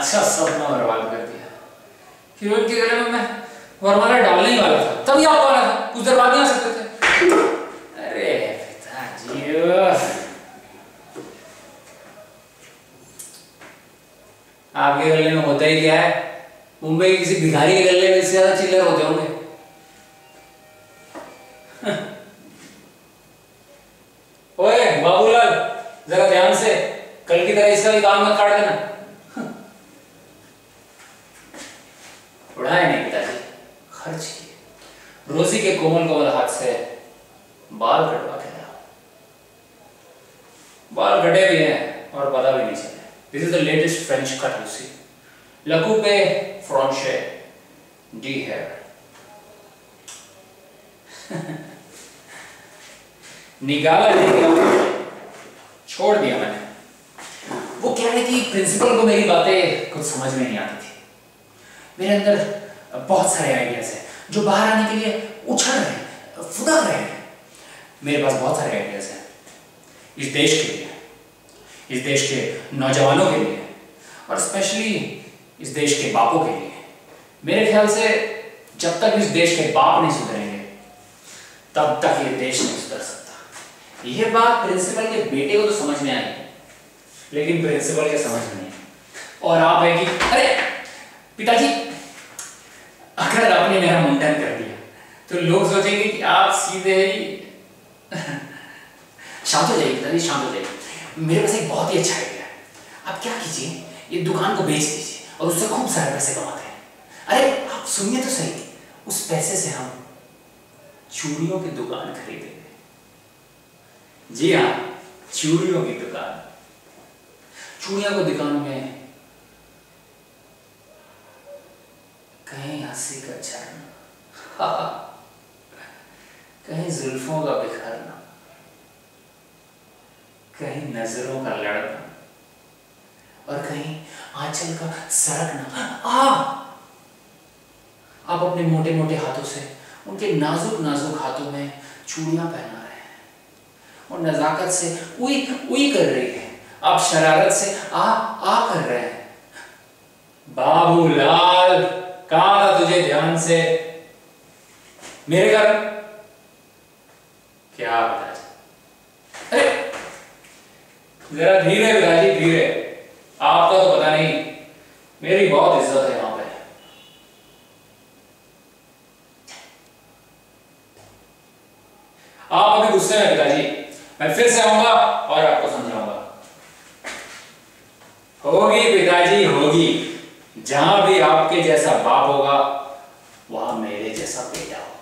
अच्छा सपना बर्बाद कर दिया। हीरोइन के गले में मैं वरमाला डालने ही वाला था, तभी आप आ रहा था, कुछ देर बाद नहीं आ सकते थे। अरे पिताजी, आपके गले में होता ही क्या है? मुंबई के किसी भिखारी के गले में इससे ज्यादा चिल्लर होते होंगे। ओए बाबूलाल, जरा ध्यान से, कल की तरह इसका भी काम मत काट देना। उड़ाए नहीं पिताजी, खर्च किए। रोजी के कोमल कोमल हाथ से बाल कटवा के लाया। बाल कटे भी हैं और पता भी नहीं चले। This is the latest French cut you see. La coupe franche डी है। निकाला नहीं, छोड़ दिया मैंने। वो क्या है कि प्रिंसिपल को मेरी बातें कुछ समझ में नहीं आती थी। मेरे अंदर बहुत सारे आइडियाज हैं जो बाहर आने के लिए उछल रहे हैं, फुदक रहे हैं। मेरे पास बहुत सारे आइडियाज हैं इस देश के लिए, इस देश के नौजवानों के लिए और स्पेशली इस देश के बापों के लिए। मेरे ख्याल से जब तक इस देश के बाप नहीं सुधरेंगे तब तक ये देश नहीं सुधर सकता। यह बात प्रिंसिपल के बेटे को तो समझ में आई, लेकिन प्रिंसिपल के समझ में नहीं। और आप है कि अरे पिताजी, अगर आपने मेरा मुंडन कर दिया तो लोग सोचेंगे कि आप सीधे ही शांत हो जाइए पिताजी, शांत हो जाइए। मेरे पास एक बहुत ही अच्छा आइडिया है। आप क्या कीजिए, ये दुकान को बेच दीजिए और उससे खूब सारे पैसे कमाते हैं। अरे आप सुनिए तो सही, उस पैसे से हम चूड़ियों की दुकान खरीदेंगे। जी हाँ, चूड़ियों की दुकान। चूड़ियों की दुकान में कहीं हंसी का झरना, कहीं जुल्फों का बिखरना, कहीं नजरों का लड़ना और कहीं आंचल का सरकना। आप अपने मोटे मोटे हाथों से उनके नाजुक नाजुक हाथों में चूड़ियां पहना रहे हैं और नजाकत से उई उई कर रही है। आप शरारत से आ कर रहे हैं। बाबूलाल, कहा था तुझे ध्यान से? मेरे घर क्या पिताजी? अरे जरा धीरे पिताजी, धीरे। आपका तो पता नहीं, मेरी बहुत इज्जत है यहां पे। आप अभी गुस्से में पिताजी, मैं फिर से आऊंगा और आपको समझाऊंगा। होगी पिताजी, होगी। जहां भी आपके जैसा बाप होगा वहां मेरे जैसा बेटा होगा।